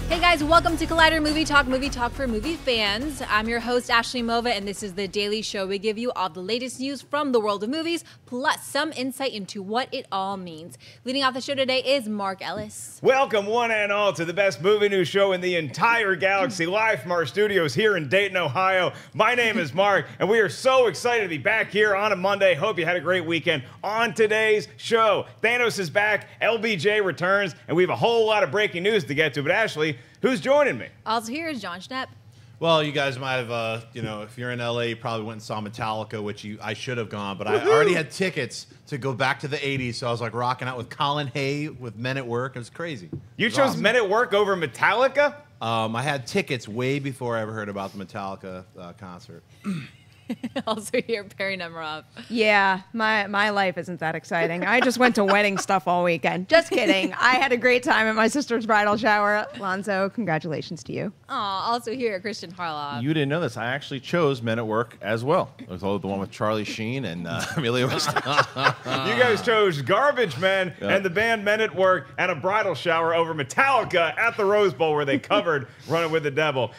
Hey guys, welcome to Collider Movie Talk for movie fans. I'm your host, Ashley Mova, and this is the daily show. We give you all the latest news from the world of movies, plus some insight into what it all means. Leading off the show today is Mark Ellis. Welcome one and all to the best movie news show in the entire galaxy, live from our studios here in Dayton, Ohio. My name is Mark, and we are so excited to be back here on a Monday. Hope you had a great weekend. On today's show, Thanos is back, LBJ returns, and we have a whole lot of breaking news to get to. But Ashley, who's joining me? Also here is Jon Schnepp. Well, you guys might have, if you're in LA, you probably went and saw Metallica, which I should have gone, but I already had tickets to go back to the 80s, so I was like rocking out with Colin Hay with Men at Work. It was crazy. You chose awesome. Men at Work over Metallica? I had tickets way before I ever heard about the Metallica concert. Also here, Perri Nemiroff. Yeah, my life isn't that exciting. I just went to wedding stuff all weekend. Just kidding. I had a great time at my sister's bridal shower. Lonzo, congratulations to you. Aw, also here, Kristian Harloff. You didn't know this. I actually chose Men at Work as well. It was the one with Charlie Sheen and Emilio Estevez. You guys chose Garbage Men and the band Men at Work and a bridal shower over Metallica at the Rose Bowl where they covered Running with the Devil.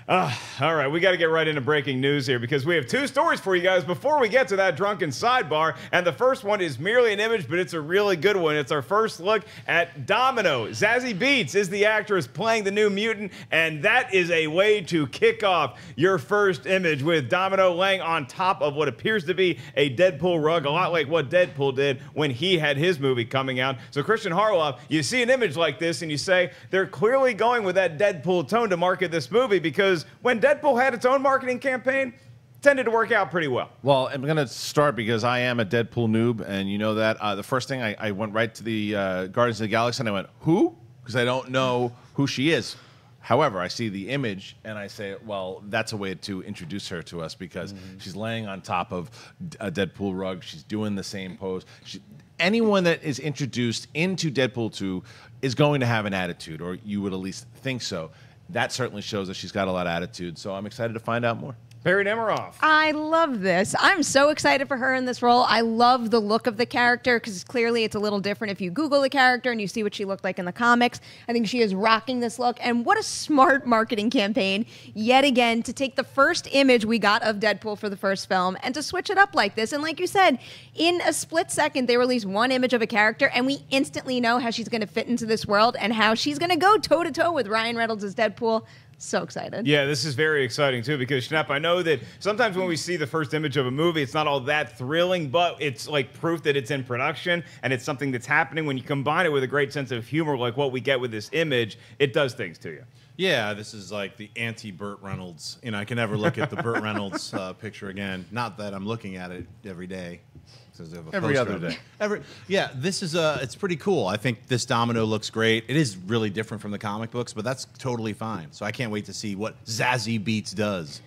All right, we got to get right into breaking news here because we have two stories for you guys before we get to that drunken sidebar. And the first one is merely an image, but it's a really good one. It's our first look at Domino. Zazie Beetz is the actress playing the New Mutant, and that is a way to kick off your first image with Domino laying on top of what appears to be a Deadpool rug, a lot like what Deadpool did when he had his movie coming out. So Kristian Harloff, you see an image like this and you say, they're clearly going with that Deadpool tone to market this movie because when Deadpool had its own marketing campaign, it tended to work out pretty well. Well, I'm going to start because I am a Deadpool noob, and you know that. The first thing, I went right to the Guardians of the Galaxy, and I went, who? Because I don't know who she is. However, I see the image, and I say, well, that's a way to introduce her to us because she's laying on top of a Deadpool rug. She's doing the same pose. Anyone that is introduced into Deadpool 2 is going to have an attitude, or you would at least think so. That certainly shows that she's got a lot of attitude, so I'm excited to find out more. Perri Nemiroff. I love this. I'm so excited for her in this role. I love the look of the character because clearly it's a little different if you Google the character and you see what she looked like in the comics. I think she is rocking this look, and what a smart marketing campaign yet again to take the first image we got of Deadpool for the first film and to switch it up like this. And like you said, in a split second, they release one image of a character and we instantly know how she's going to fit into this world and how she's going to go toe-to-toe with Ryan Reynolds as Deadpool. So excited. Yeah, this is very exciting, too, because, Schnepp, I know that sometimes when we see the first image of a movie, it's not all that thrilling, but it's like proof that it's in production and it's something that's happening. When you combine it with a great sense of humor like what we get with this image, it does things to you. Yeah, this is like the anti-Burt Reynolds. You know, I can never look at the Burt Reynolds picture again. Not that I'm looking at it every day. Every other day. Yeah, this is it's pretty cool. I think this Domino looks great. It is really different from the comic books, but that's totally fine. So I can't wait to see what Zazie Beetz does.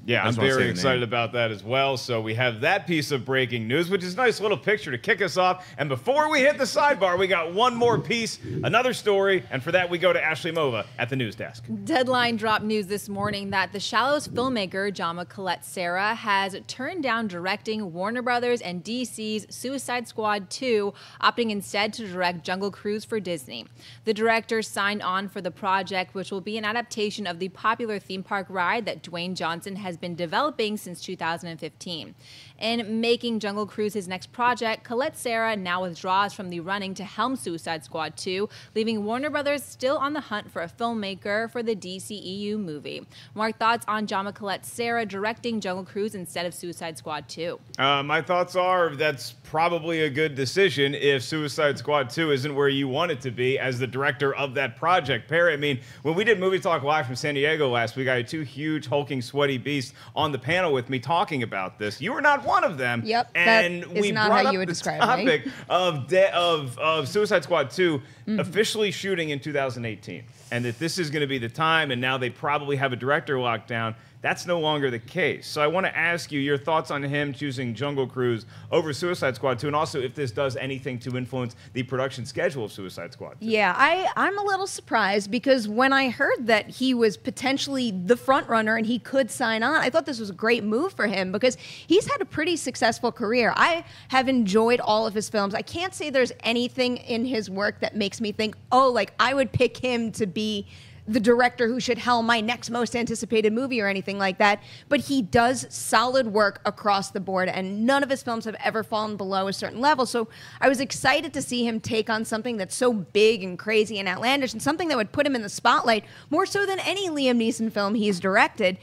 Yeah, I'm very excited about that as well. So we have that piece of breaking news, which is a nice little picture to kick us off. And before we hit the sidebar, we got one more piece, another story, and for that we go to Ashley Mova at the news desk. Deadline dropped news this morning that The Shallows filmmaker Jama Colette-Serra has turned down directing Warner Brothers and DC's Suicide Squad 2, opting instead to direct Jungle Cruise for Disney. The director signed on for the project, which will be an adaptation of the popular theme park ride that Dwayne Johnson has been developing since 2015. In making Jungle Cruise his next project, Colette-Serra now withdraws from the running to helm Suicide Squad 2, leaving Warner Brothers still on the hunt for a filmmaker for the DCEU movie. Mark, thoughts on Jama Colette-Serra directing Jungle Cruise instead of Suicide Squad 2? My thoughts are that's probably a good decision if Suicide Squad 2 isn't where you want it to be as the director of that project. Perri, I mean, when we did Movie Talk Live from San Diego last week, I had two huge hulking sweaty beasts on the panel with me talking about this. You were not one of them. Yep, and that we is not brought how up you would the describe topic me. of Suicide Squad 2 officially shooting in 2018, and that this is going to be the time, and now they probably have a director locked down. That's no longer the case. So I want to ask you your thoughts on him choosing Jungle Cruise over Suicide Squad 2, and also if this does anything to influence the production schedule of Suicide Squad 2. Yeah, I'm a little surprised because when I heard that he was potentially the front runner and he could sign on, I thought this was a great move for him because he's had a pretty successful career. I have enjoyed all of his films. I can't say there's anything in his work that makes me think, oh, like I would pick him to be the director who should helm my next most anticipated movie or anything like that, but he does solid work across the board, and none of his films have ever fallen below a certain level. So I was excited to see him take on something that's so big and crazy and outlandish, and something that would put him in the spotlight more so than any Liam Neeson film he's directed.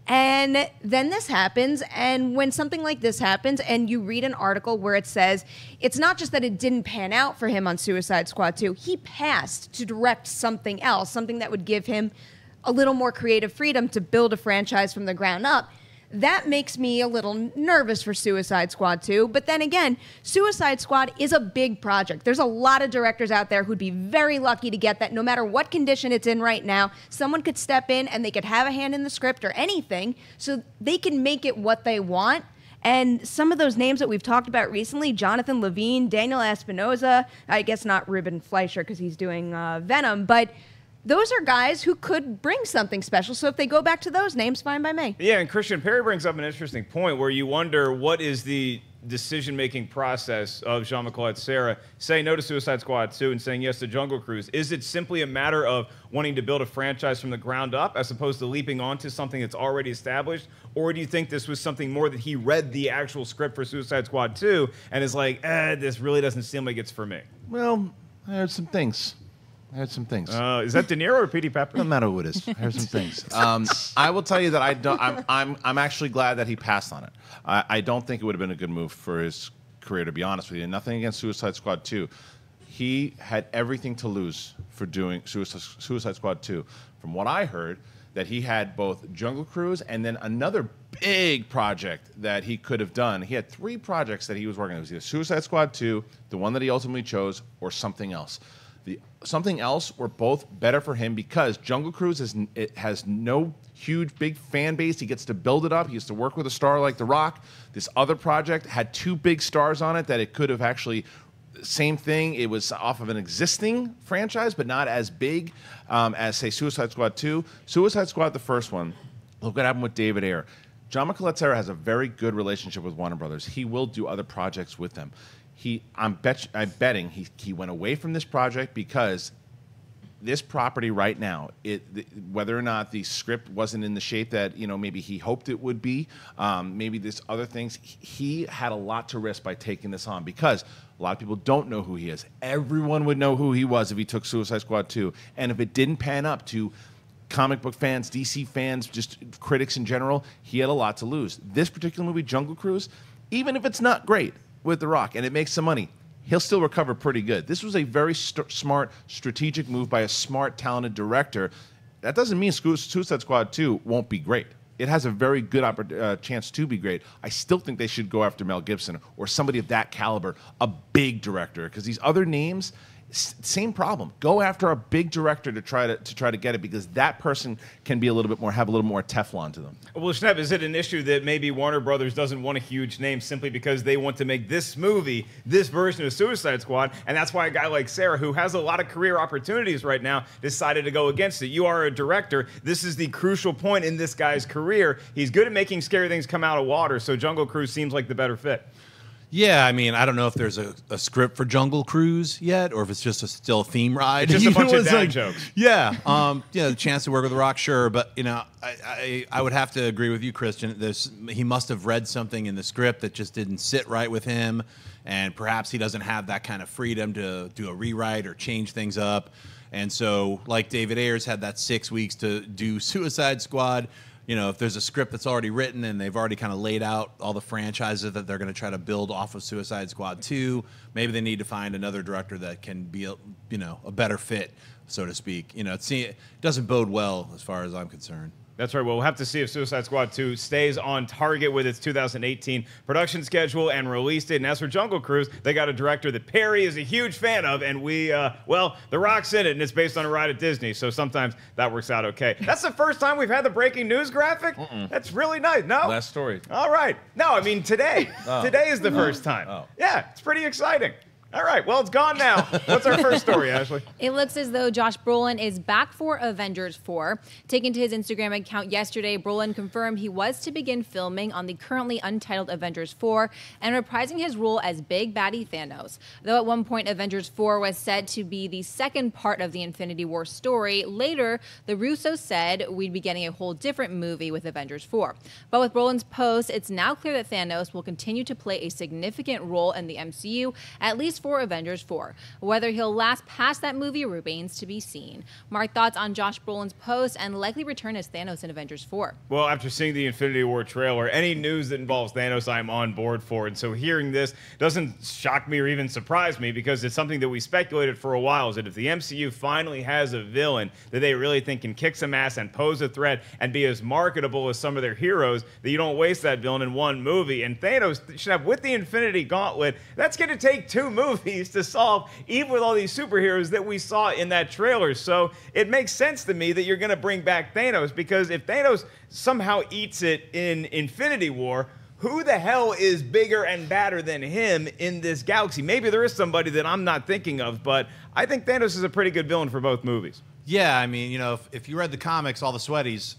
And then this happens, and when something like this happens, and you read an article where it says it's not just that it didn't pan out for him on Suicide Squad 2, he passed to direct something else, something that would give him a little more creative freedom to build a franchise from the ground up. That makes me a little nervous for Suicide Squad 2. But then again, Suicide Squad is a big project. There's a lot of directors out there who'd be very lucky to get that. No matter what condition it's in right now, someone could step in and they could have a hand in the script or anything, so they can make it what they want. And some of those names that we've talked about recently, Jonathan Levine, Daniel Espinosa, I guess not Ruben Fleischer because he's doing Venom, but those are guys who could bring something special. So if they go back to those names, fine by me. Yeah, and Kristian, Perri brings up an interesting point where you wonder what is the decision-making process of Jean-Michel Serra saying no to Suicide Squad 2 and saying yes to Jungle Cruise. Is it simply a matter of wanting to build a franchise from the ground up as opposed to leaping onto something that's already established? Or do you think this was something more that he read the actual script for Suicide Squad 2 and is like, this really doesn't seem like it's for me? Well, I heard some things. Is that De Niro or P.D. Pepper? Doesn't matter who it is. I heard some things. I will tell you that I'm actually glad that he passed on it. I don't think it would have been a good move for his career, to be honest with you. Nothing against Suicide Squad 2. He had everything to lose for doing Suicide Squad 2. From what I heard, that he had both Jungle Cruise and then another big project that he could have done. He had 3 projects that he was working on. It was either Suicide Squad 2, the one that he ultimately chose, or something else. Something else were both better for him because Jungle Cruise has no huge, big fan base. He gets to build it up. He gets to work with a star like The Rock. This other project had 2 big stars on it that it could have actually, same thing. It was off of an existing franchise, but not as big as, say, Suicide Squad 2. Suicide Squad, the first one, look what happened with David Ayer. Jean-Michel Serra has a very good relationship with Warner Brothers. He will do other projects with them. I'm betting he went away from this project because this property right now, whether or not the script wasn't in the shape that maybe he hoped it would be, maybe there's other things, he had a lot to risk by taking this on because a lot of people don't know who he is. Everyone would know who he was if he took Suicide Squad 2, and if it didn't pan up to comic book fans, DC fans, just critics in general, he had a lot to lose. This particular movie, Jungle Cruise, even if it's not great with The Rock and it makes some money, he'll still recover pretty good. This was a very smart, strategic move by a smart, talented director. That doesn't mean Suicide Squad 2 won't be great. It has a very good chance to be great. I still think they should go after Mel Gibson or somebody of that caliber, a big director, because these other names, same problem. Go after a big director to try to get it because that person can be have a little more Teflon to them. Well, Schnepp, is it an issue that maybe Warner Brothers doesn't want a huge name simply because they want to make this movie, this version of Suicide Squad, and that's why a guy like Serra, who has a lot of career opportunities right now, decided to go against it? You are a director. This is the crucial point in this guy's career. He's good at making scary things come out of water, so Jungle Cruise seems like the better fit. Yeah, I mean, I don't know if there's a script for Jungle Cruise yet, or if it's just still a theme ride. It's just a bunch of dad jokes. Yeah, the chance to work with The Rock, sure, but I would have to agree with you, Kristian. He must have read something in the script that just didn't sit right with him, and perhaps he doesn't have that kind of freedom to do a rewrite or change things up. And so, like David Ayers had that 6 weeks to do Suicide Squad. If there's a script that's already written and they've already kind of laid out all the franchises that they're going to try to build off of Suicide Squad 2, maybe they need to find another director that can be, a better fit, so to speak. It doesn't bode well as far as I'm concerned. That's right. Well, we'll have to see if Suicide Squad 2 stays on target with its 2018 production schedule and release date. And as for Jungle Cruise, they got a director that Perri is a huge fan of, and The Rock's in it, and it's based on a ride at Disney, so sometimes that works out okay. That's the first time we've had the breaking news graphic? That's really nice. No? Last story. All right. No, I mean today. Today is the first time. Oh. Yeah, it's pretty exciting. All right, well, it's gone now. What's our first story, Ashley? It looks as though Josh Brolin is back for Avengers 4. Taken to his Instagram account yesterday, Brolin confirmed he was to begin filming on the currently untitled Avengers 4 and reprising his role as Big Baddie Thanos. Though at one point Avengers 4 was said to be the second part of the Infinity War story, later the Russos said we'd be getting a whole different movie with Avengers 4. But with Brolin's post, it's now clear that Thanos will continue to play a significant role in the MCU, at least for Avengers 4. Whether he'll last past that movie remains to be seen. Mark, thoughts on Josh Brolin's post and likely return as Thanos in Avengers 4? Well, after seeing the Infinity War trailer, any news that involves Thanos, I'm on board for. And so hearing this doesn't shock me or even surprise me, because it's something that we speculated for a while, is that if the MCU finally has a villain that they really think can kick some ass and pose a threat and be as marketable as some of their heroes, that you don't waste that villain in one movie. And Thanos should have, with the Infinity Gauntlet, that's going to take 2 movies to solve, even with all these superheroes that we saw in that trailer. So it makes sense to me that you're going to bring back Thanos, because if Thanos somehow eats it in Infinity War, who the hell is bigger and badder than him in this galaxy? Maybe there is somebody that I'm not thinking of, but I think Thanos is a pretty good villain for both movies. Yeah, I mean, you know, if you read the comics, all the sweaties,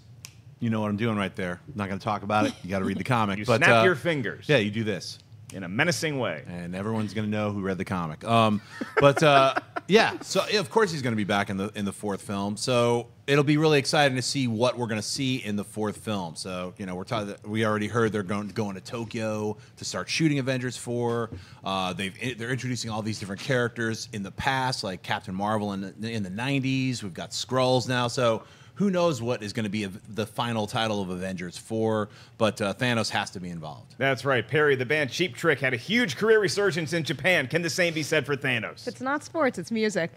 you know what I'm doing right there. I'm not going to talk about it. You got to read the comic. You snap your fingers. Yeah, you do this. In a menacing way. And everyone's going to know who read the comic. Yeah, so of course he's going to be back in the 4th film. So it'll be really exciting to see what we're going to see in the 4th film. So, you know, we already heard they're going to Tokyo to start shooting Avengers 4. They're introducing all these different characters in the past, like Captain Marvel in the 90s. We've got Skrulls now. So who knows what is going to be the final title of Avengers 4, but Thanos has to be involved. That's right. Perri, the band Cheap Trick, had a huge career resurgence in Japan. Can the same be said for Thanos? It's not sports, it's music.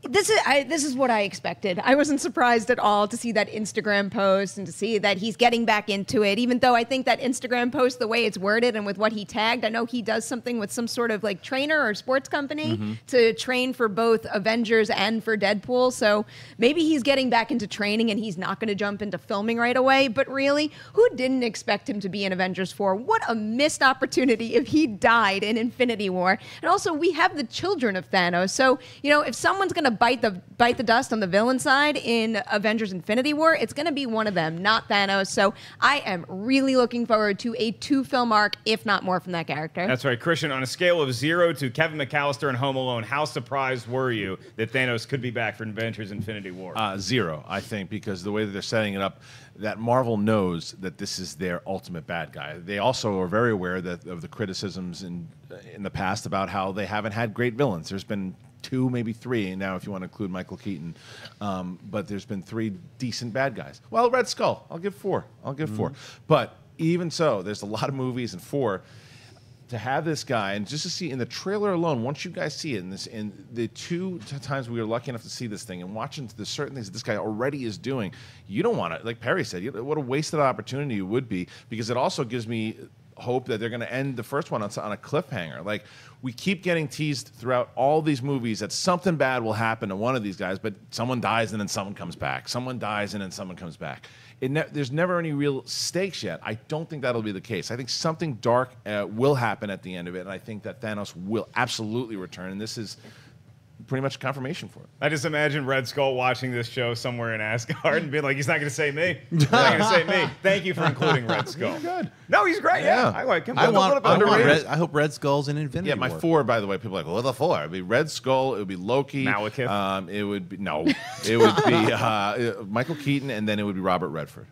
This is what I expected. I wasn't surprised at all to see that Instagram post and to see that he's getting back into it, even though I think that Instagram post, the way it's worded and with what he tagged, I know he does something with some sort of like trainer or sports company to train for both Avengers and for Deadpool. So maybe he's getting back into training and he's not going to jump into filming right away. But really, who didn't expect him to be in Avengers 4? What a missed opportunity if he died in Infinity War. And also, we have the children of Thanos. So, you know, if someone's going to bite the dust on the villain side in Avengers Infinity War, it's going to be one of them, not Thanos. So I am really looking forward to a 2-film arc, if not more, from that character. That's right. Kristian, on a scale of 0 to Kevin McAllister and Home Alone, how surprised were you that Thanos could be back for Avengers Infinity War? 0, I think, because the way that they're setting it up, that Marvel knows that this is their ultimate bad guy. They also are very aware of the criticisms in the past about how they haven't had great villains. There's been 2, maybe 3 now, if you want to include Michael Keaton. But there's been 3 decent bad guys. Well, Red Skull, I'll give 4. But even so, there's a lot of movies, and 4 to have this guy, and just to see in the trailer alone, once you guys see it in the 2 times we were lucky enough to see this thing and watching the certain things that this guy already is doing, you don't want to, like Perri said, what a wasted opportunity it would be, because it also gives me hope that they're going to end the first one on a cliffhanger. Like, we keep getting teased throughout all these movies that something bad will happen to one of these guys, but someone dies and then someone comes back. Someone dies and then someone comes back. There's never any real stakes yet. I don't think that'll be the case. I think something dark will happen at the end of it, and I think that Thanos will absolutely return, and this is pretty much confirmation for it. I just imagine Red Skull watching this show somewhere in Asgard and being like, he's not going to say me. He's not going to say me. Thank you for including Red Skull. He's good. No, he's great. Yeah. I like him. I hope Red Skull's in Infinity War. Yeah, my 4, by the way, people are like, well, the 4? It would be Red Skull, it would be Loki. Malekith. It would be Michael Keaton, and then it would be Robert Redford.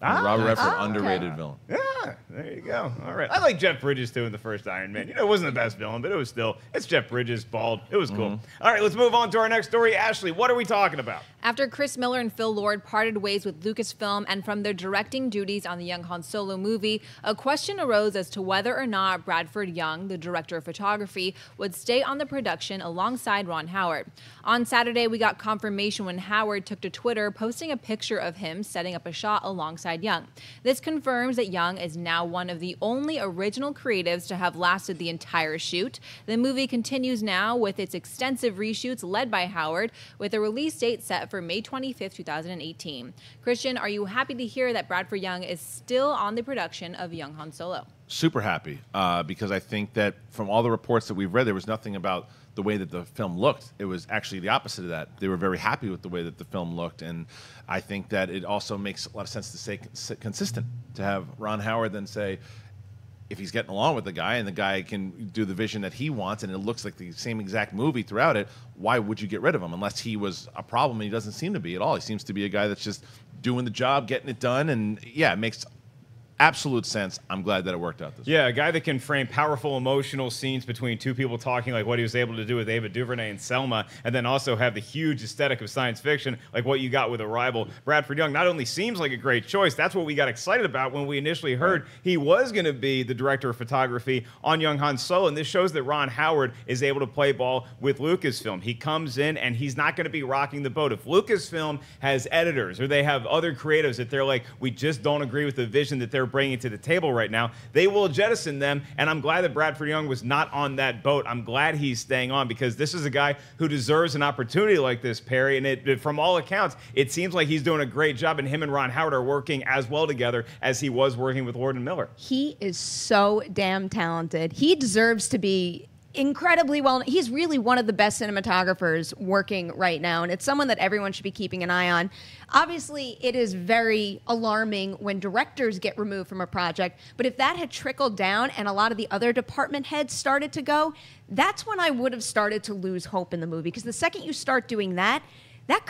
Robert Redford, underrated villain. Yeah, there you go. All right. I like Jeff Bridges, too, in the first Iron Man. You know, it wasn't the best villain, but it's Jeff Bridges, bald. It was cool. All right, let's move on to our next story. Ashley, what are we talking about? After Chris Miller and Phil Lord parted ways with Lucasfilm and from their directing duties on the young Han Solo movie, a question arose as to whether or not Bradford Young, the director of photography, would stay on the production alongside Ron Howard. On Saturday, we got confirmation when Howard took to Twitter, posting a picture of him setting up a shot alongside Young. This confirms that Young is now one of the only original creatives to have lasted the entire shoot. The movie continues now with its extensive reshoots led by Howard, with a release date set for May 25th, 2018. Kristian, are you happy to hear that Bradford Young is still on the production of Young Han Solo? super happy because I think that from all the reports that we've read, there was nothing about the way that the film looked. It was actually the opposite of that. They were very happy with the way that the film looked, and I think that it also makes a lot of sense to stay consistent, to have Ron Howard then say, if he's getting along with the guy and the guy can do the vision that he wants and it looks like the same exact movie throughout it, why would you get rid of him unless he was a problem? And he doesn't seem to be at all. He seems to be a guy that's just doing the job, getting it done, and yeah, it makes absolute sense. I'm glad that it worked out this way. Yeah, a guy that can frame powerful emotional scenes between two people talking, like what he was able to do with Ava DuVernay and Selma, and then also have the huge aesthetic of science fiction, like what you got with Arrival. Bradford Young not only seems like a great choice, that's what we got excited about when we initially heard he was going to be the director of photography on Young Han Solo, and this shows that Ron Howard is able to play ball with Lucasfilm. He comes in, and he's not going to be rocking the boat. If Lucasfilm has editors or they have other creatives that they're like, we just don't agree with the vision that they're bringing to the table right now, they will jettison them, and I'm glad that Bradford Young was not on that boat. I'm glad he's staying on because this is a guy who deserves an opportunity like this, Perri, and from all accounts, it seems like he's doing a great job, and him and Ron Howard are working as well together as he was working with Lord and Miller. He is so damn talented. He deserves to be incredibly well. He's really one of the best cinematographers working right now, and it's someone that everyone should be keeping an eye on. Obviously, it is very alarming when directors get removed from a project, but if that had trickled down and a lot of the other department heads started to go, that's when I would have started to lose hope in the movie, because the second you start doing that, that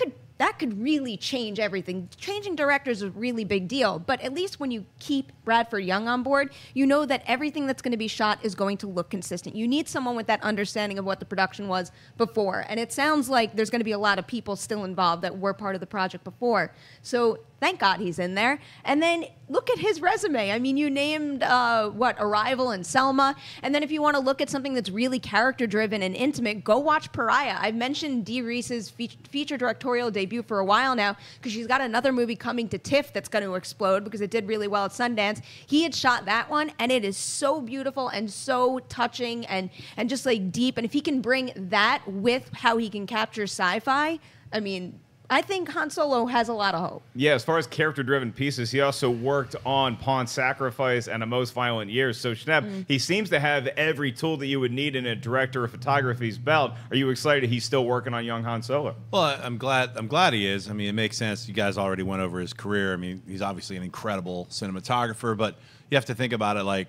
could really change everything. Changing directors is a really big deal, but at least when you keep Bradford Young on board, you know that everything that's going to be shot is going to look consistent. You need someone with that understanding of what the production was before, and it sounds like there's going to be a lot of people still involved that were part of the project before. So thank God he's in there. And then look at his resume. I mean, you named, Arrival and Selma. And then if you want to look at something that's really character-driven and intimate, go watch Pariah. I've mentioned Dee Reese's feature directorial debut for a while now because she's got another movie coming to TIFF that's going to explode because it did really well at Sundance. He had shot that one, and it is so beautiful and so touching and just like deep. And if he can bring that with how he can capture sci-fi, I mean, I think Han Solo has a lot of hope. Yeah, as far as character-driven pieces, he also worked on Pawn Sacrifice and A Most Violent Years. So, Schnepp, he seems to have every tool that you would need in a director of photography's belt. Are you excited he's still working on Young Han Solo? Well, I'm glad he is. I mean, it makes sense. You guys already went over his career. I mean, he's obviously an incredible cinematographer, but you have to think about it like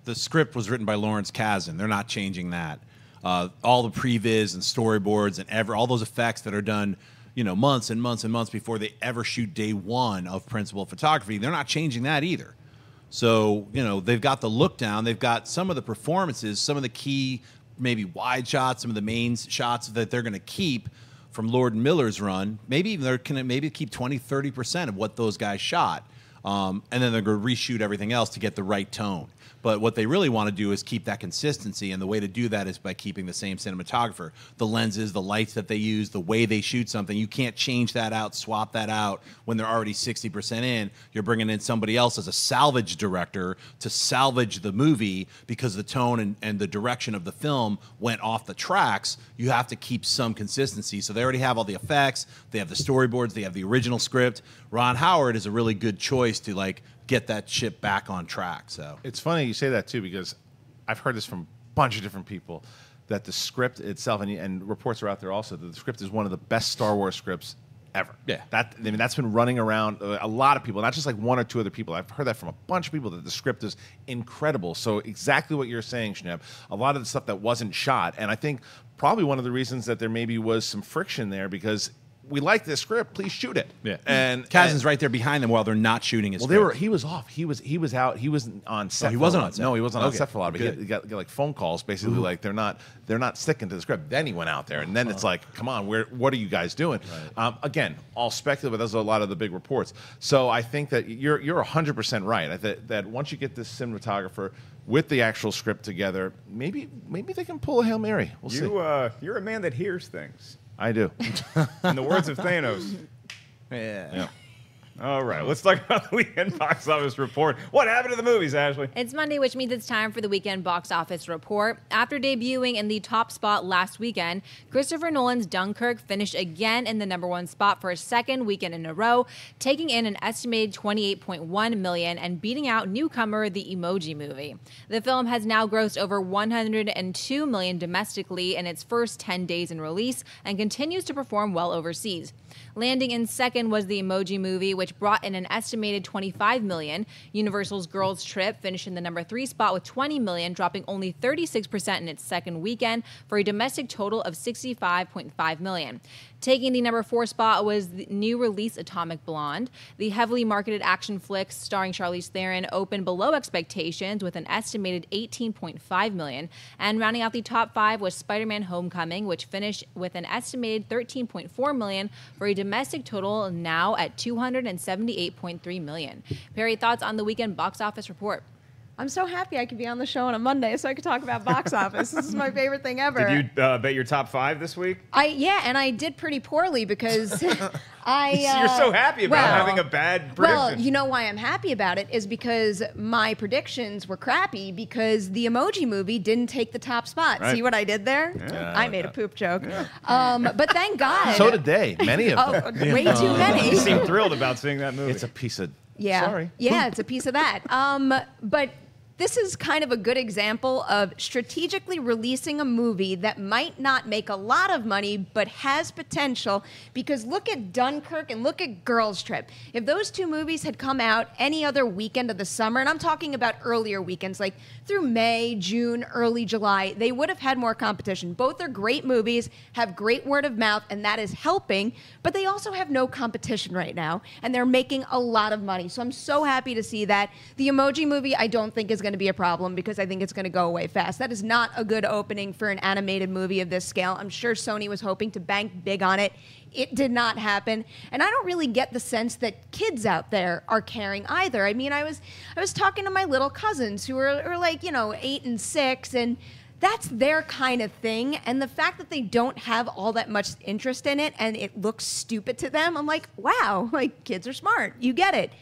the script was written by Lawrence Kasdan. They're not changing that. All the previs and storyboards and all those effects that are done, you know, months and months and months before they ever shoot day one of principal photography, they're not changing that either. So, you know, they've got the look down, they've got some of the performances, some of the key maybe wide shots, some of the main shots that they're going to keep from Lord and Miller's run. Maybe even they're going to maybe keep 20-30% of what those guys shot. And then they're going to reshoot everything else to get the right tone. But what they really want to do is keep that consistency, and the way to do that is by keeping the same cinematographer. The lenses, the lights that they use, the way they shoot something, you can't change that out, swap that out when they're already 60% in. You're bringing in somebody else as a salvage director to salvage the movie because the tone and the direction of the film went off the tracks. You have to keep some consistency. So they already have all the effects, they have the storyboards, they have the original script. Ron Howard is a really good choice to like get that ship back on track. So it's funny you say that too, because I've heard this from a bunch of different people that the script itself, and reports are out there also, that the script is one of the best Star Wars scripts ever. Yeah. That's been running around a lot of people, not just like one or two other people. I've heard that from a bunch of people, that the script is incredible. So exactly what you're saying, Schnepp, a lot of the stuff that wasn't shot, and I think probably one of the reasons that there maybe was some friction there, because we like this script, please shoot it. Yeah. And Kasdan's right there behind them while they're not shooting his script. He was off. He was out. He was on set. Oh, he wasn't on set. No, he wasn't on Okay. set for a lot. But he got like phone calls, basically like they're not sticking to the script. Then he went out there, and then it's like, come on, what are you guys doing? Right. Again, all speculative. Those are a lot of the big reports. So I think that you're 100% right. That once you get this cinematographer with the actual script together, maybe they can pull a Hail Mary. We'll see. You're a man that hears things. I do. In the words of Thanos. Yeah. All right, let's talk about the weekend box office report. What happened to the movies, Ashley? It's Monday, which means it's time for the weekend box office report. After debuting in the top spot last weekend, Christopher Nolan's Dunkirk finished again in the #1 spot for a second weekend in a row, taking in an estimated $28.1 million and beating out newcomer The Emoji Movie. The film has now grossed over $102 million domestically in its first 10 days in release and continues to perform well overseas. Landing in second was The Emoji Movie, which brought in an estimated $25 million. Universal's Girls Trip finished in the #3 spot with $20 million, dropping only 36% in its second weekend for a domestic total of $65.5 million. Taking the #4 spot was the new release Atomic Blonde. The heavily marketed action flick starring Charlize Theron opened below expectations with an estimated $18.5 million. And rounding out the top 5 was Spider-Man Homecoming, which finished with an estimated $13.4 million for a domestic total now at $278.3 million. Perri, thoughts on the weekend box office report? I'm so happy I could be on the show on a Monday so I could talk about box office. This is my favorite thing ever. Did you bet your top 5 this week? Yeah, and I did pretty poorly because You're so happy about having a bad prediction. Well, you know why I'm happy about it is because my predictions were crappy because The Emoji Movie didn't take the top spot. Right. See what I did there? Yeah, I made a poop joke. But thank God. So did they. Many of them. Way too many. You seem thrilled about seeing that movie. It's a piece of. Yeah. Sorry. Yeah, it's a piece of that. But this is kind of a good example of strategically releasing a movie that might not make a lot of money but has potential, because look at Dunkirk and look at Girls Trip. If those two movies had come out any other weekend of the summer, and I'm talking about earlier weekends, like through May, June, early July, they would have had more competition. Both are great movies, have great word of mouth, and that is helping, but they also have no competition right now, and they're making a lot of money. So I'm so happy to see that. The Emoji Movie, I don't think is going to be a problem because I think it's going to go away fast. That is not a good opening for an animated movie of this scale. I'm sure Sony was hoping to bank big on it. It did not happen. And I don't really get the sense that kids out there are caring either. I mean, I was talking to my little cousins who are like, 8 and 6, and that's their kind of thing. And the fact that they don't have all that much interest in it and it looks stupid to them, I'm like, wow, like kids are smart. You get it.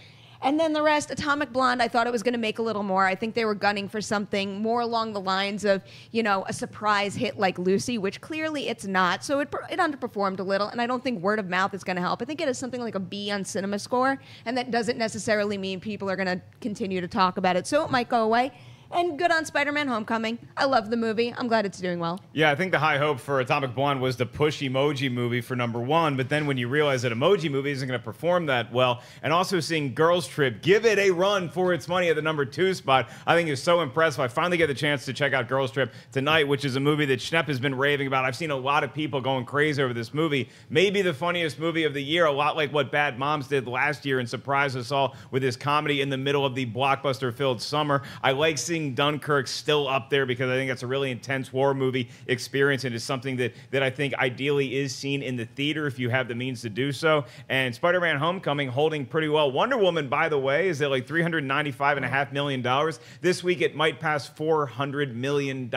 And then the rest, Atomic Blonde, I thought it was going to make a little more. I think they were gunning for something more along the lines of, a surprise hit like Lucy, which clearly it's not. So it underperformed a little, and I don't think word of mouth is going to help. I think it is something like a B on CinemaScore, and that doesn't necessarily mean people are going to continue to talk about it. So it might go away. And good on Spider-Man Homecoming. I love the movie. I'm glad it's doing well. Yeah, I think the high hope for Atomic Blonde was to push Emoji Movie for #1, but then when you realize that Emoji Movie isn't going to perform that well, and also seeing Girls Trip give it a run for its money at the #2 spot, I think is so impressive. I finally get the chance to check out Girls Trip tonight, which is a movie that Schnepp has been raving about. I've seen a lot of people going crazy over this movie. Maybe the funniest movie of the year, a lot like what Bad Moms did last year and surprised us all with this comedy in the middle of the blockbuster-filled summer. I like seeing Dunkirk still up there because I think it's a really intense war movie experience, and it's something that I think ideally is seen in the theater if you have the means to do so. And Spider-Man Homecoming holding pretty well. Wonder Woman, by the way, is at like $395.5 million. This week it might pass $400 million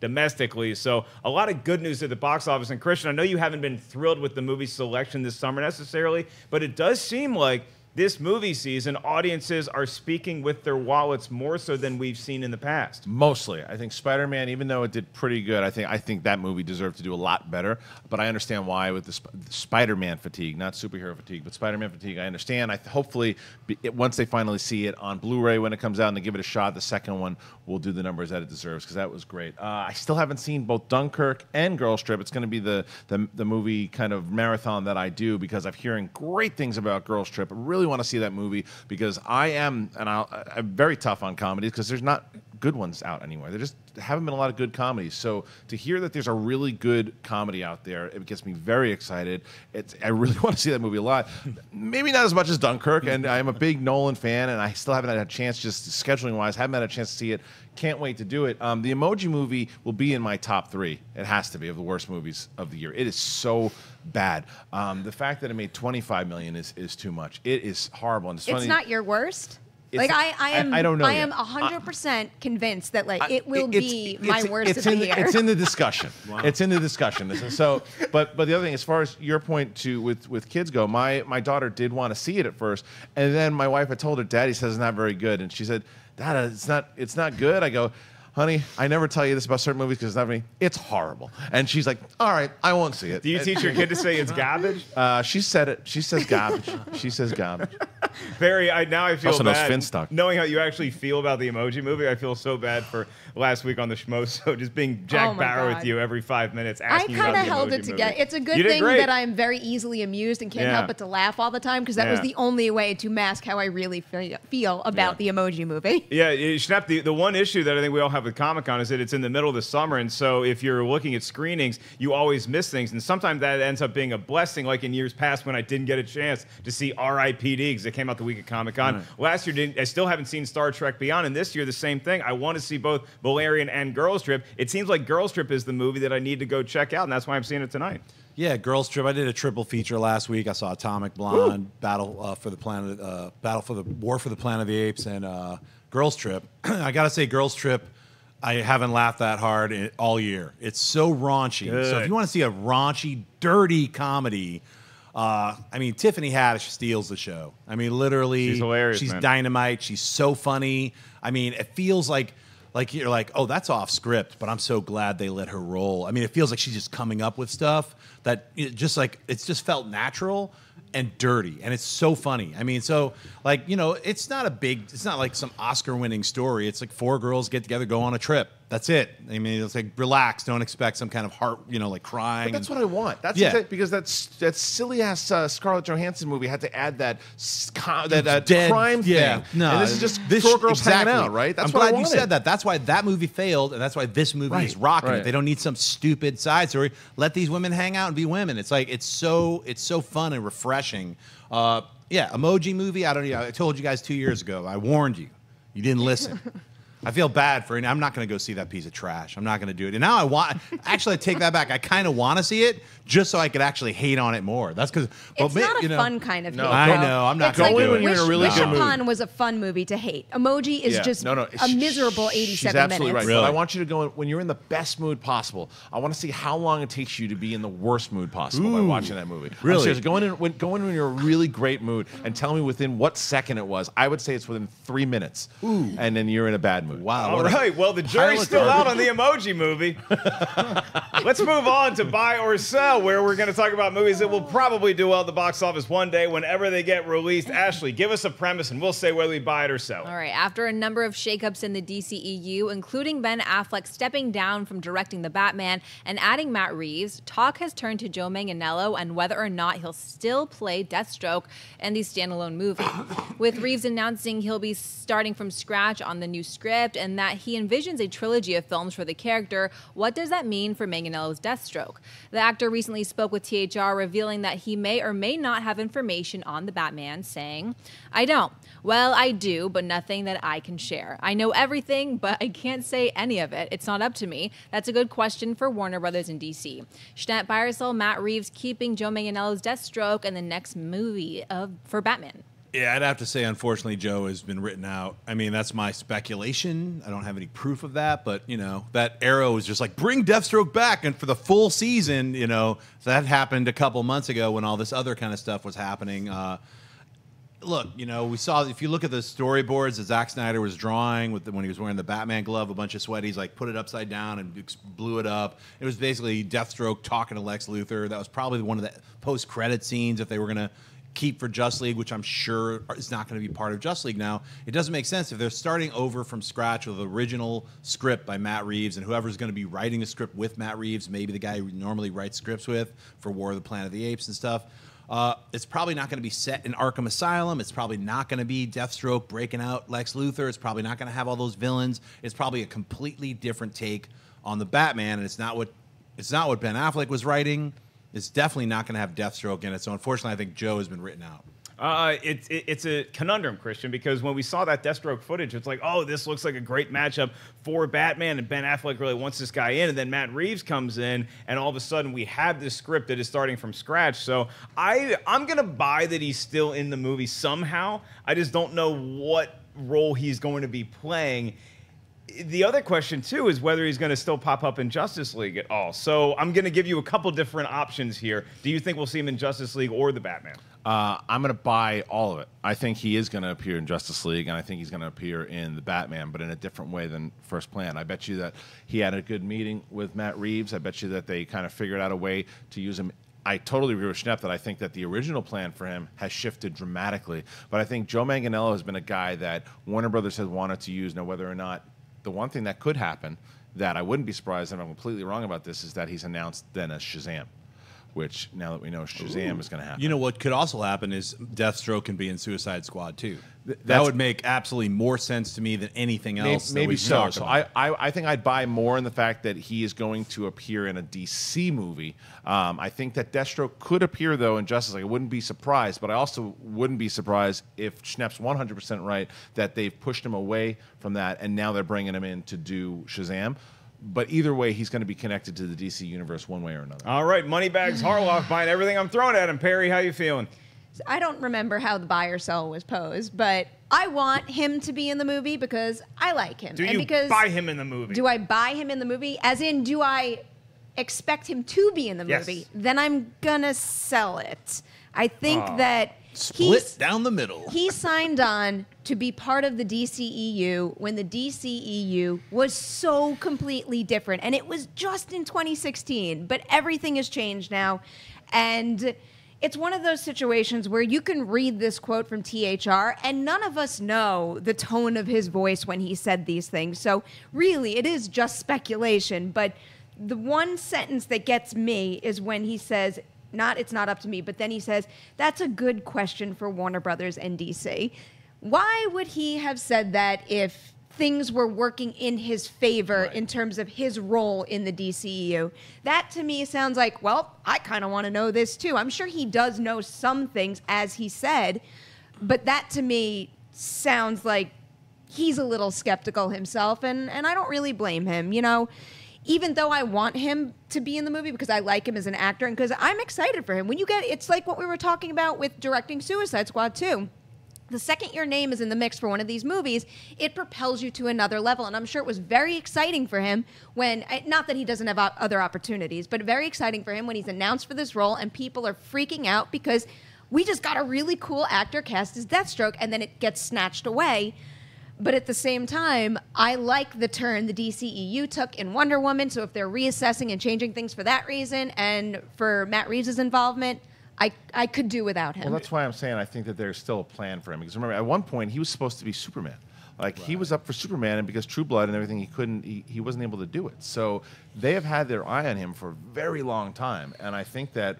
domestically. So a lot of good news at the box office. And Kristian, I know you haven't been thrilled with the movie selection this summer necessarily, but it does seem like this movie season, audiences are speaking with their wallets more so than we've seen in the past. Mostly. I think Spider-Man, even though it did pretty good, I think that movie deserved to do a lot better. But I understand why with the Spider-Man fatigue, not superhero fatigue, but Spider-Man fatigue, I understand. Hopefully, once they finally see it on Blu-ray when it comes out and they give it a shot, the second one will do the numbers that it deserves, because that was great. I still haven't seen both Dunkirk and Girls Trip. It's going to be the movie kind of marathon that I do, because I'm hearing great things about Girls Trip. I really want to see that movie because I'm very tough on comedies because there's not good ones out anymore. There just haven't been a lot of good comedies. So to hear that there's a really good comedy out there, it gets me very excited. I really want to see that movie a lot. Maybe not as much as Dunkirk, and I'm a big Nolan fan, and I still haven't had a chance, just scheduling-wise, haven't had a chance to see it. Can't wait to do it. The Emoji Movie will be in my top 3. It has to be, of the worst movies of the year. It is so bad. The fact that it made $25 million is too much. It is horrible. And it's not your worst? Like I don't know. I am yet. 100% convinced that like it will be my worst of the year. It's in the discussion. It's in the discussion. So, but the other thing, as far as your point with kids go, my daughter did want to see it at first, and then my wife had told her, Daddy says it's not very good, and she said, Dad, it's not good. I go, honey, I never tell you this about certain movies because it's not me. It's horrible. And she's like, all right, I won't see it. Do you teach your kid to say it's garbage? She said it. She says garbage. She says garbage. Barry, now I feel Also knows bad. Finstock. Knowing how you actually feel about the Emoji Movie, I feel so bad for last week on the Schmo Show, just being Jack Bauer with you every 5 minutes I asking you about kind of the held Emoji it together. Movie. It's a good You did thing great. that I'm very easily amused and can't help but to laugh all the time because that was the only way to mask how I really feel about the Emoji Movie. Yeah, Schnepp, the one issue that I think we all have with Comic-Con is that it's in the middle of the summer, and so if you're looking at screenings, you always miss things, and sometimes that ends up being a blessing, like in years past when I didn't get a chance to see R.I.P.D. because it came out the week of Comic-Con. Right. Last year, I still haven't seen Star Trek Beyond, and this year, the same thing. I want to see both Valerian and Girls Trip. It seems like Girls Trip is the movie that I need to go check out, and that's why I'm seeing it tonight. Yeah, Girls Trip. I did a triple feature last week. I saw Atomic Blonde, Battle for the War for the Planet of the Apes, and Girls Trip. I gotta say, Girls Trip, I haven't laughed that hard all year. It's so raunchy. Good. So if you want to see a raunchy, dirty comedy, I mean, Tiffany Haddish steals the show. I mean, literally, she's hilarious. She's man. dynamite. She's so funny. I mean, it feels like you're like, oh, that's off script, but I'm so glad they let her roll. I mean, it feels like she's just coming up with stuff that it's just felt natural and dirty, and it's so funny. I mean, so like, you know, it's not like some Oscar-winning story. It's like 4 girls get together, go on a trip. That's it. I mean, it's like relax. Don't expect some kind of heart, you know, like crying. But that's what I want. That's it, because that silly ass Scarlett Johansson movie had to add that crime thing. No, and this is just 4 girls hanging out, right? That's I'm what I glad you wanted. said that. That's why that movie failed, and that's why this movie is rocking it. They don't need some stupid side story. Let these women hang out and be women. It's like it's so fun and refreshing. Emoji Movie. I told you guys 2 years ago. I warned you. You didn't listen. I feel bad for it. I'm not going to go see that piece of trash. I'm not going to do it. And now I take that back. I kind of want to see it just so I could actually hate on it more. That's because it's not a fun kind of hate. I know. I'm not going to do it. When you're in a really good mood. Wish Upon was a fun movie to hate. Emoji is just a miserable 87 She's absolutely minutes. right. Really? But I want you to go when you're in the best mood possible. I want to see how long it takes you to be in the worst mood possible by watching that movie. Really? I'm serious. Go in when you're in a really great mood and tell me within what second it was. I would say it's within 3 minutes. And then you're in a bad mood. Wow. All right. Well, the jury's still out on the Emoji Movie. Let's move on to Buy or Sell, where we're going to talk about movies that will probably do well at the box office one day whenever they get released. Ashley, give us a premise, and we'll say whether we buy it or sell it. All right. After a number of shakeups in the DCEU, including Ben Affleck stepping down from directing The Batman and adding Matt Reeves, talk has turned to Joe Manganiello and whether or not he'll still play Deathstroke in the standalone movie. With Reeves announcing he'll be starting from scratch on the new script and that he envisions a trilogy of films for the character, what does that mean for Manganiello's Deathstroke? The actor recently spoke with THR, revealing that he may or may not have information on the Batman, saying, "I don't. Well, I do, but nothing that I can share. I know everything, but I can't say any of it. It's not up to me. That's a good question for Warner Brothers and DC." Schnepp, buy or sell Matt Reeves keeping Joe Manganiello's Deathstroke in the next movie for Batman? Yeah, I'd have to say, unfortunately, Joe has been written out. I mean, that's my speculation. I don't have any proof of that, but, you know, that arrow was just like, bring Deathstroke back, and for the full season, you know, that happened a couple months ago when all this other kind of stuff was happening. Look, you know, we saw, if you look at the storyboards that Zack Snyder was drawing when he was wearing the Batman glove, a bunch of sweaties, like put it upside down and blew it up. It was basically Deathstroke talking to Lex Luthor. That was probably one of the post-credit scenes if they were going to keep for Just League, which I'm sure is not going to be part of Just League now. It doesn't make sense if they're starting over from scratch with the original script by Matt Reeves, and whoever's going to be writing the script with Matt Reeves, maybe the guy who normally writes scripts with for War of the Planet of the Apes and stuff. It's probably not going to be set in Arkham Asylum. It's probably not going to be Deathstroke breaking out Lex Luthor. It's probably not going to have all those villains. It's probably a completely different take on the Batman, and it's not what Ben Affleck was writing. It's definitely not going to have Deathstroke in it. So unfortunately, I think Joe has been written out. It's a conundrum, Kristian, because when we saw that Deathstroke footage, it's like, oh, this looks like a great matchup for Batman, and Ben Affleck really wants this guy in, and then Matt Reeves comes in, and all of a sudden we have this script that is starting from scratch. So I'm going to buy that he's still in the movie somehow. I just don't know what role he's going to be playing. The other question, too, is whether he's going to still pop up in Justice League at all. So I'm going to give you a couple different options here. Do you think we'll see him in Justice League or the Batman? I'm going to buy all of it. I think he is going to appear in Justice League, and I think he's going to appear in the Batman, but in a different way than first planned. I bet you that he had a good meeting with Matt Reeves. I bet you that they kind of figured out a way to use him. I totally agree with Schnepp that I think that the original plan for him has shifted dramatically, but I think Joe Manganiello has been a guy that Warner Brothers has wanted to use. Now, whether or not the one thing that could happen that I wouldn't be surprised if I'm completely wrong about this is that he's announced then as Shazam, which now that we know Shazam is going to happen. You know what could also happen is Deathstroke can be in Suicide Squad too. That would make absolutely more sense to me than anything else. Maybe so. So about. I think I'd buy more in the fact that he is going to appear in a DC movie. I think that Deathstroke could appear though in Justice League. I wouldn't be surprised, but I also wouldn't be surprised if Schnepp's 100% right that they've pushed him away from that and now they're bringing him in to do Shazam. But either way, he's going to be connected to the DC universe one way or another. All right, Moneybags Harloff buying everything I'm throwing at him. Perri, how you feeling? I don't remember how the buy or sell was posed, but I want him to be in the movie because I like him. Do you buy him in the movie? Do I buy him in the movie? As in, do I expect him to be in the movie? Yes. Then I'm going to sell it. I think that Split down the middle. he signed on to be part of the DCEU when the DCEU was so completely different. And it was just in 2016, but everything has changed now. And it's one of those situations where you can read this quote from THR and none of us know the tone of his voice when he said these things. So really, it is just speculation. But the one sentence that gets me is when he says, it's not up to me, but then he says, that's a good question for Warner Brothers and DC. Why would he have said that if things were working in his favor in terms of his role in the DCEU? That to me sounds like, well, I kind of want to know this too. I'm sure he does know some things, as he said, but that to me sounds like he's a little skeptical himself, and I don't really blame him, you know? Even though I want him to be in the movie because I like him as an actor and because I'm excited for him. When you get, it's like what we were talking about with directing Suicide Squad 2. The second your name is in the mix for one of these movies, it propels you to another level. And I'm sure it was very exciting for him when, not that he doesn't have other opportunities, but very exciting for him when he's announced for this role and people are freaking out because we just got a really cool actor cast as Deathstroke and then it gets snatched away. But at the same time, I like the turn the DCEU took in Wonder Woman. So if they're reassessing and changing things for that reason and for Matt Reeves' involvement, I could do without him. Well, that's why I'm saying I think that there's still a plan for him. Because remember, at one point, he was supposed to be Superman. Like, he was up for Superman, and because True Blood and everything, he wasn't able to do it. So they have had their eye on him for a very long time. And I think that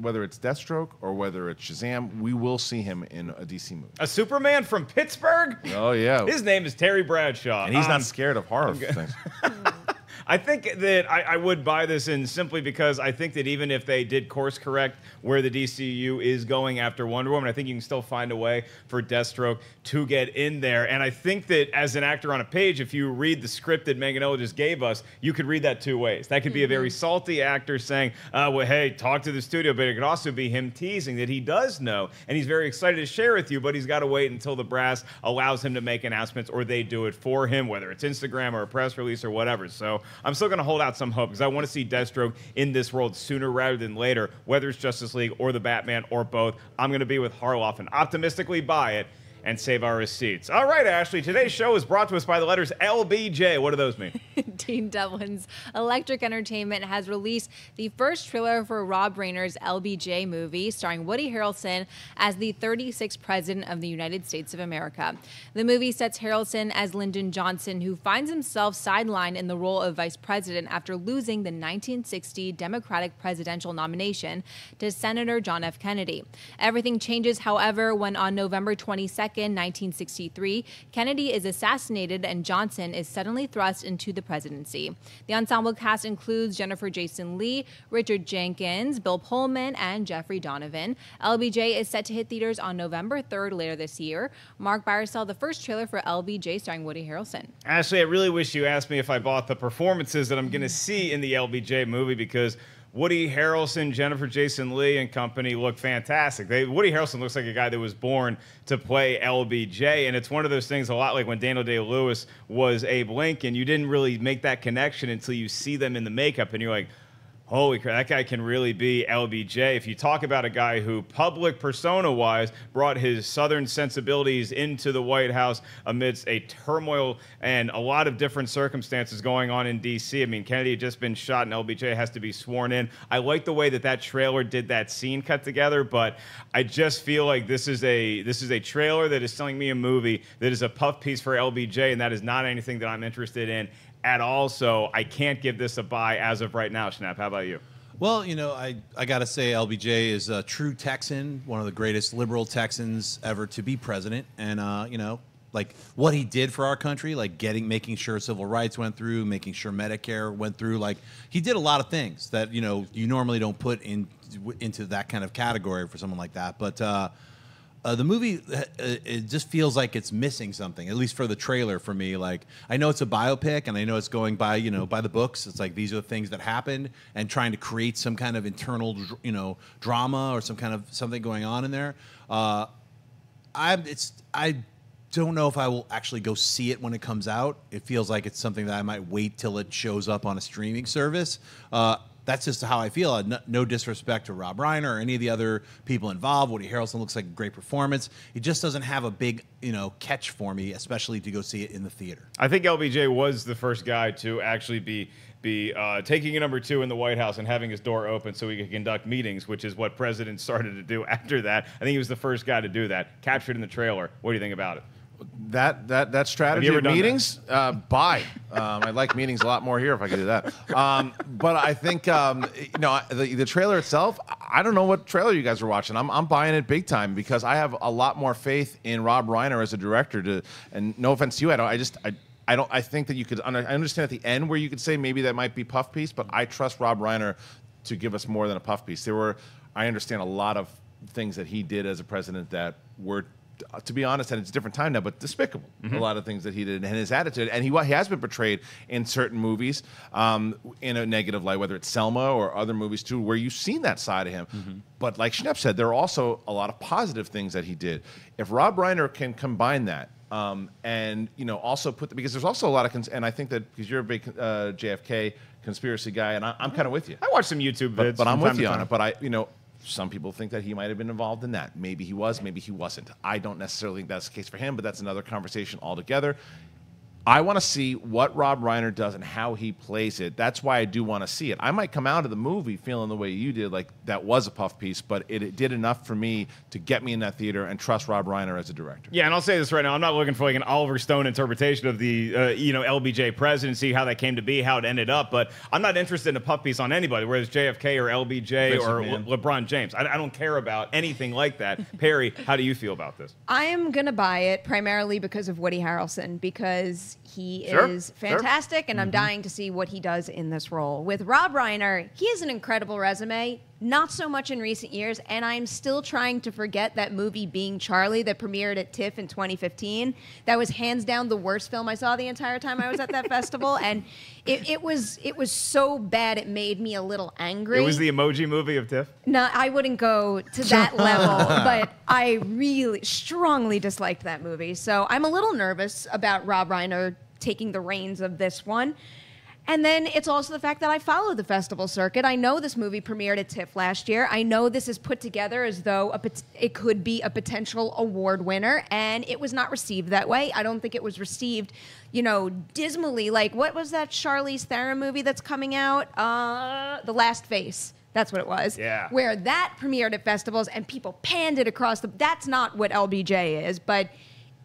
whether it's Deathstroke or whether it's Shazam, we will see him in a DC movie. A Superman from Pittsburgh? Oh, yeah. His name is Terry Bradshaw. And he's not scared of horror things. I think that I would buy this in simply because I think that even if they did course correct where the DCU is going after Wonder Woman, I think you can still find a way for Deathstroke to get in there. And I think that as an actor on a page, if you read the script that Manganiello just gave us, you could read that two ways. That could be a very salty actor saying, well, hey, talk to the studio, but it could also be him teasing that he does know, and he's very excited to share with you, but he's got to wait until the brass allows him to make announcements or they do it for him, whether it's Instagram or a press release or whatever. So I'm still going to hold out some hope because I want to see Deathstroke in this world sooner rather than later, whether it's Justice League or the Batman or both. I'm going to be with Harloff and optimistically buy it and save our receipts. All right, Ashley, today's show is brought to us by the letters LBJ. What do those mean? Dean Devlin's Electric Entertainment has released the first trailer for Rob Reiner's LBJ movie, starring Woody Harrelson as the 36th President of the United States of America. The movie sets Harrelson as Lyndon Johnson, who finds himself sidelined in the role of Vice President after losing the 1960 Democratic presidential nomination to Senator John F. Kennedy. Everything changes, however, when on November 22nd, 1963, Kennedy is assassinated and Johnson is suddenly thrust into the presidency. The ensemble cast includes Jennifer Jason Leigh, Richard Jenkins, Bill Pullman, and Jeffrey Donovan. LBJ is set to hit theaters on November 3rd later this year. Mark Byersell, the first trailer for LBJ starring Woody Harrelson. Ashley, I really wish you asked me if I bought the performances that I'm going to see in the LBJ movie because Woody Harrelson, Jennifer Jason Leigh, and company look fantastic. Woody Harrelson looks like a guy that was born to play LBJ, and it's one of those things a lot like when Daniel Day-Lewis was Abe Lincoln. You didn't really make that connection until you see them in the makeup, and you're like, holy crap, that guy can really be LBJ. If you talk about a guy who, public persona-wise, brought his Southern sensibilities into the White House amidst a turmoil and a lot of different circumstances going on in D.C. I mean, Kennedy had just been shot, and LBJ has to be sworn in. I like the way that trailer did that scene cut together, but I just feel like this is a trailer that is selling me a movie that is a puff piece for LBJ, and that is not anything that I'm interested in at all, so I can't give this a buy as of right now. Schnepp, how about you? Well, you know, I got to say LBJ is a true Texan, one of the greatest liberal Texans ever to be president. And, you know, like what he did for our country, like making sure civil rights went through, making sure Medicare went through. Like he did a lot of things that, you know, you normally don't put into that kind of category for someone like that. But the movie, it just feels like it's missing something, at least for the trailer for me. Like, I know it's a biopic, and I know it's going by, you know, by the books. It's like these are the things that happened, and trying to create some kind of internal, you know, drama or some kind of something going on in there. I don't know if I will actually go see it when it comes out. It feels like it's something that I might wait till it shows up on a streaming service. That's just how I feel. No disrespect to Rob Reiner or any of the other people involved. Woody Harrelson looks like a great performance. It just doesn't have a big, you know, catch for me, especially to go see it in the theater. I think LBJ was the first guy to actually be taking a number 2 in the White House and having his door open so he could conduct meetings, which is what presidents started to do after that. I think he was the first guy to do that. Captured in the trailer. What do you think about it? That strategy of meetings, buy. I like meetings a lot more here if I could do that. But I think you know, the trailer itself. I don't know what trailer you guys are watching. I'm buying it big time because I have a lot more faith in Rob Reiner as a director. And no offense to you, I think that you could. I understand at the end where you could say maybe that might be puff piece, but I trust Rob Reiner to give us more than a puff piece. I understand a lot of things that he did as a president that were, to be honest, and it's a different time now, but despicable. A lot of things that he did and his attitude. And he has been portrayed in certain movies in a negative light, whether it's Selma or other movies too, where you've seen that side of him. But like Schnepp said, there are also a lot of positive things that he did. If Rob Reiner can combine that and, you know, also because there's also a lot of, and I think that because you're a big JFK conspiracy guy, and I'm kind of with you. I watch some YouTube vids, but I'm with you on it. But some people think that he might have been involved in that. Maybe he was, maybe he wasn't. I don't necessarily think that's the case for him, but that's another conversation altogether. I want to see what Rob Reiner does and how he plays it. That's why I do want to see it. I might come out of the movie feeling the way you did, like that was a puff piece, but it did enough for me to get me in that theater and trust Rob Reiner as a director. Yeah, and I'll say this right now. I'm not looking for like an Oliver Stone interpretation of the you know, LBJ presidency, how that came to be, how it ended up, but I'm not interested in a puff piece on anybody, whether it's JFK or LBJ or LeBron James. I don't care about anything like that. Perri, how do you feel about this? I am going to buy it primarily because of Woody Harrelson, because he is fantastic, and I'm dying to see what he does in this role. With Rob Reiner, he has an incredible resume, not so much in recent years, and I'm still trying to forget that movie Being Charlie that premiered at TIFF in 2015. That was hands down the worst film I saw the entire time I was at that festival, and it was so bad it made me a little angry. It was the Emoji Movie of TIFF? No, I wouldn't go to that level, but I really strongly disliked that movie. So I'm a little nervous about Rob Reiner taking the reins of this one. And then it's also the fact that I follow the festival circuit. I know this movie premiered at TIFF last year. I know this is put together as though it could be a potential award winner, and it was not received that way. I don't think it was received, you know, dismally. Like, what was that Charlize Theron movie that's coming out? The Last Face. That's what it was. Yeah. Where that premiered at festivals and people panned it across the... That's not what LBJ is, but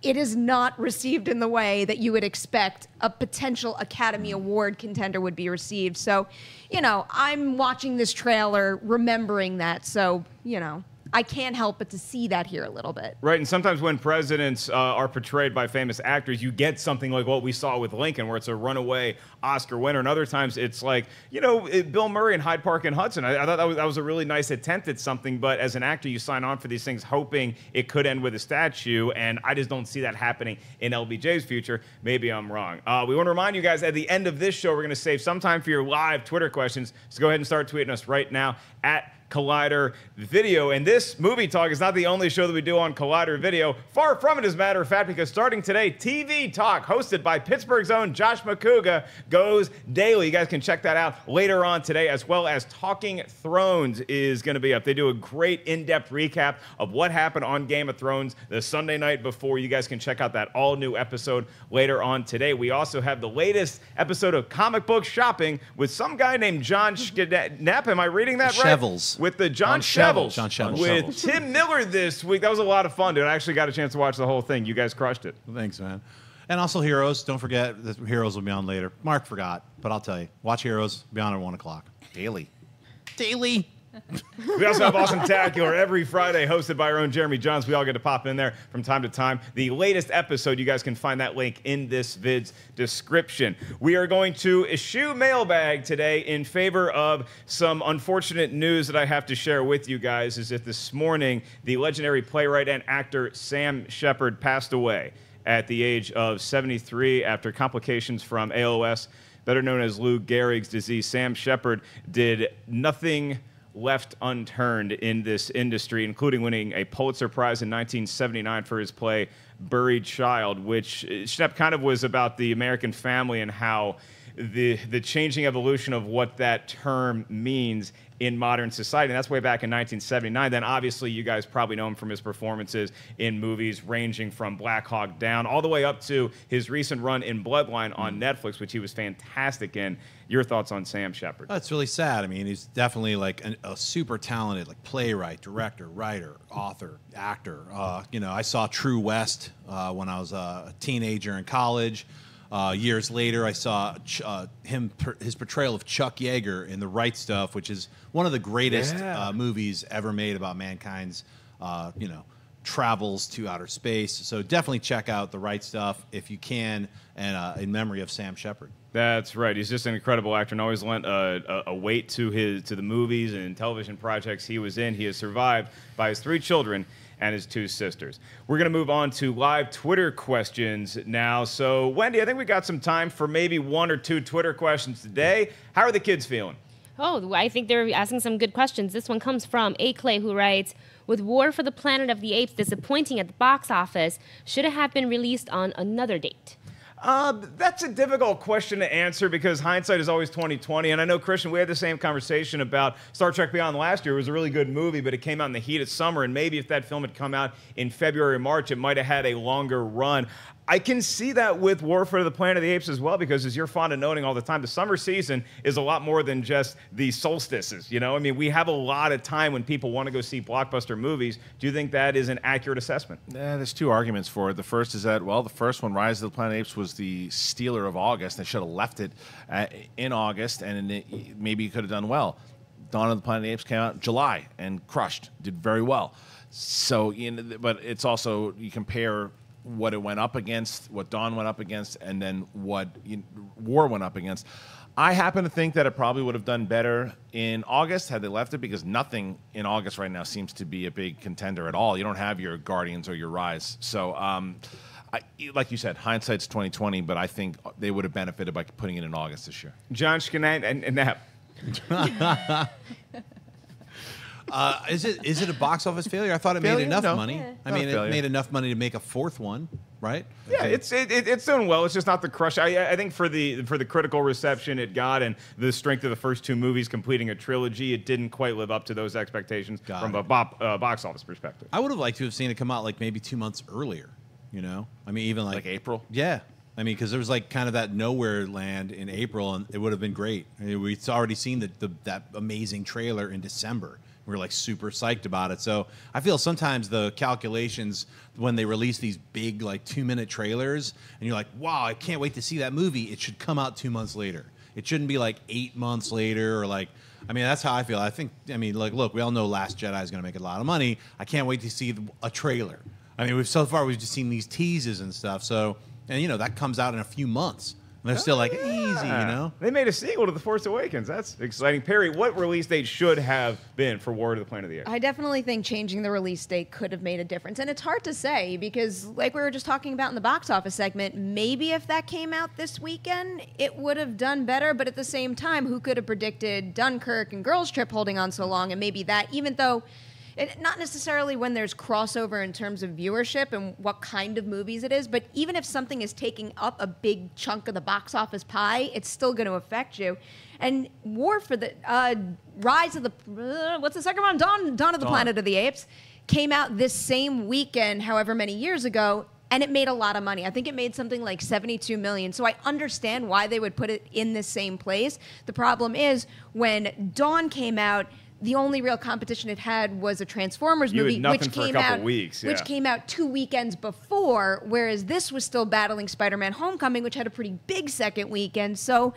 it is not received in the way that you would expect a potential Academy Award contender would be received. So, you know, I'm watching this trailer remembering that. So, you know. I can't help but to see that here a little bit. Right, and sometimes when presidents are portrayed by famous actors, you get something like what we saw with Lincoln, where it's a runaway Oscar winner, and other times it's like, Bill Murray in Hyde Park and Hudson. I thought that was a really nice attempt at something, but as an actor, you sign on for these things hoping it could end with a statue, and I just don't see that happening in LBJ's future. Maybe I'm wrong. We want to remind you guys, at the end of this show, we're going to save some time for your live Twitter questions, so go ahead and start tweeting us right now at Collider Video. And this movie talk is not the only show that we do on Collider Video. Far from it, as a matter of fact, because starting today, TV Talk, hosted by Pittsburgh's own Josh McCouga, goes daily. You guys can check that out later on today, as well as Talking Thrones is going to be up. They do a great in-depth recap of what happened on Game of Thrones the Sunday night before. You guys can check out that all-new episode later on today. We also have the latest episode of Comic Book Shopping with some guy named Jon Schnepp. Am I reading that right? Shevels. With the Jon Schnepp with Shevels. Tim Miller this week. That was a lot of fun, dude. I actually got a chance to watch the whole thing. You guys crushed it. Thanks, man. And also Heroes. Don't forget that Heroes will be on later. Mark forgot, but I'll tell you. Watch Heroes. Be on at 1 o'clock. Daily. Daily. We also have Awesome Tacular every Friday, hosted by our own Jeremy Johns. We all get to pop in there from time to time. The latest episode, you guys can find that link in this vid's description. We are going to eschew mailbag today in favor of some unfortunate news that I have to share with you guys. Is that this morning, the legendary playwright and actor Sam Shepard passed away at the age of 73 after complications from ALS, better known as Lou Gehrig's disease. Sam Shepard did nothing left unturned in this industry, including winning a Pulitzer Prize in 1979 for his play Buried Child, which Schnepp kind of was about the American family and how the changing evolution of what that term means in modern society. And that's way back in 1979. Then obviously you guys probably know him from his performances in movies ranging from Black Hawk Down all the way up to his recent run in Bloodline on Netflix, which he was fantastic in. Your thoughts on Sam Shepard? That's really sad. I mean, he's definitely like a super talented playwright, director, writer, author, actor. I saw True West when I was a teenager in college. Years later, I saw his portrayal of Chuck Yeager in The Right Stuff, which is one of the greatest movies ever made about mankind's, travels to outer space. So definitely check out The Right Stuff if you can, and in memory of Sam Shepard. That's right. He's just an incredible actor and always lent a weight to the movies and television projects he was in. He is survived by his 3 children and his 2 sisters. We're going to move on to live Twitter questions now. So, Wendy, I think we got some time for maybe 1 or 2 Twitter questions today. How are the kids feeling? Oh, I think they're asking some good questions. This one comes from A. Clay, who writes, with War for the Planet of the Apes disappointing at the box office, should it have been released on another date? That's a difficult question to answer because hindsight is always 20/20. And I know, Kristian, we had the same conversation about Star Trek Beyond last year. It was a really good movie, but it came out in the heat of summer. And maybe if that film had come out in February or March, it might have had a longer run. I can see that with War for the Planet of the Apes as well, because as you're fond of noting all the time, the summer season is a lot more than just the solstices. I mean, we have a lot of time when people want to go see blockbuster movies. Do you think that is an accurate assessment? There's 2 arguments for it. The first is that, the first one, Rise of the Planet of the Apes, was the stealer of August. They should have left it in August, and maybe you could have done well. Dawn of the Planet of the Apes came out in July and crushed, did very well. So, but it's also, you compare what it went up against, what Dawn went up against, and then what War went up against. I happen to think that it probably would have done better in August had they left it, because nothing in August right now seems to be a big contender at all. You don't have your Guardians or your Rise. So, like you said, hindsight's 20/20, but I think they would have benefited by putting it in August this year. Jon Schnepp and that. Is it a box office failure? I thought it made enough money. Yeah. I mean, it made enough money to make a 4th one, right? Yeah, it's doing well. It's just not the crush. I think for the critical reception it got and the strength of the first 2 movies completing a trilogy, it didn't quite live up to those expectations from a box office perspective. I would have liked to have seen it come out maybe 2 months earlier. I mean, even like April. Yeah. I mean, because there was kind of that nowhere land in April, and it would have been great. I mean, we'd already seen that amazing trailer in December. We were super psyched about it. So I feel sometimes the calculations when they release these big 2-minute trailers, and you're like, wow, I can't wait to see that movie. It should come out 2 months later. It shouldn't be like 8 months later or like. I mean, that's how I feel. Like, look, we all know Last Jedi is going to make a lot of money. I can't wait to see a trailer. I mean, so far we've just seen these teases and stuff. So, and you know, that comes out in a few months. And they're still like, easy, you know? They made a sequel to The Force Awakens. That's exciting. Perry, what release date should have been for War of the Planet of the Apes? I definitely think changing the release date could have made a difference. And it's hard to say because, like we were just talking about in the box office segment, maybe if that came out this weekend, it would have done better. But at the same time, who could have predicted Dunkirk and Girls Trip holding on so long? And maybe that, even though... not necessarily when there's crossover in terms of viewership and what kind of movies it is, but even if something is taking up a big chunk of the box office pie, it's still going to affect you. And War for the Rise of the what's the second one? Dawn of the Planet of the Apes came out this same weekend, however many years ago, and it made a lot of money. I think it made something like $72 million. So I understand why they would put it in the same place. The problem is when Dawn came out, the only real competition it had was a Transformers movie, which came out 2 weekends before, whereas this was still battling Spider-Man: Homecoming, which had a pretty big second weekend. So,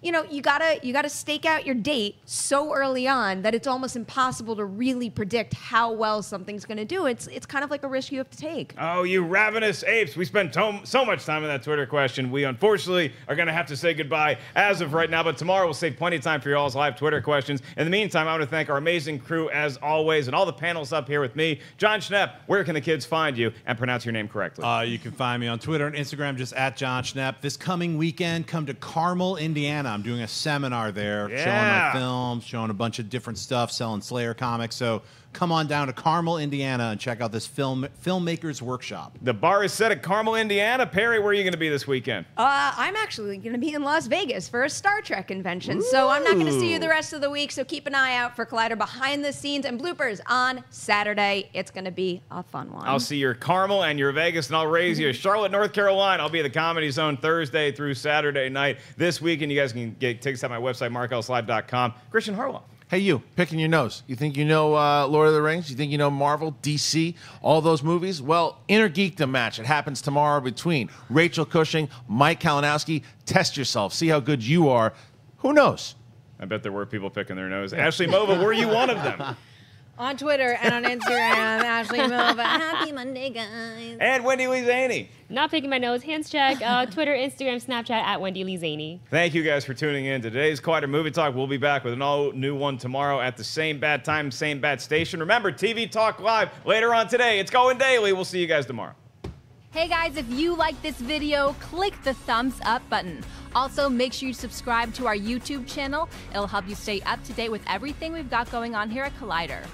you know, you gotta stake out your date so early on that it's almost impossible to really predict how well something's going to do. It's kind of like a risk you have to take. Oh, you ravenous apes! We spent so much time on that Twitter question. We unfortunately are going to have to say goodbye as of right now, but tomorrow we'll save plenty of time for y'all's live Twitter questions. In the meantime, I want to thank our amazing crew as always, and all the panels up here with me. Jon Schnepp, where can the kids find you and pronounce your name correctly? You can find me on Twitter and Instagram, just at Jon Schnepp. This coming weekend, come to Carmel, Indiana. I'm doing a seminar there, showing my films, showing a bunch of different stuff, selling Slayer comics. So come on down to Carmel, Indiana, and check out this filmmakers workshop. The bar is set at Carmel, Indiana. Perry, where are you going to be this weekend? I'm actually going to be in Las Vegas for a Star Trek convention, so I'm not going to see you the rest of the week. So keep an eye out for Collider behind the scenes and bloopers on Saturday. It's going to be a fun one. I'll see your Carmel and your Vegas, and I'll raise you Charlotte, North Carolina. I'll be at the Comedy Zone Thursday through Saturday night. This weekend, you guys can get tickets at my website, markellislive.com. Kristian Harloff. Hey, you, picking your nose. You think you know Lord of the Rings? You think you know Marvel, DC, all those movies? Well, Inner Geekdom match. It happens tomorrow between Rachel Cushing, Mike Kalinowski. Test yourself. See how good you are. Who knows? I bet there were people picking their nose. Ashley Mova, were you one of them? On Twitter and on Instagram, Ashley Mova. Happy Monday, guys. And Wendy Lee Zaney. Not picking my nose. Hands check. Twitter, Instagram, Snapchat at Wendy Lee Zaney. Thank you guys for tuning in. Today's Collider Movie Talk. We'll be back with an all-new one tomorrow at the same bad time, same bad station. Remember, TV Talk Live later on today. It's going daily. We'll see you guys tomorrow. Hey guys, if you like this video, click the thumbs up button. Also, make sure you subscribe to our YouTube channel. It'll help you stay up to date with everything we've got going on here at Collider.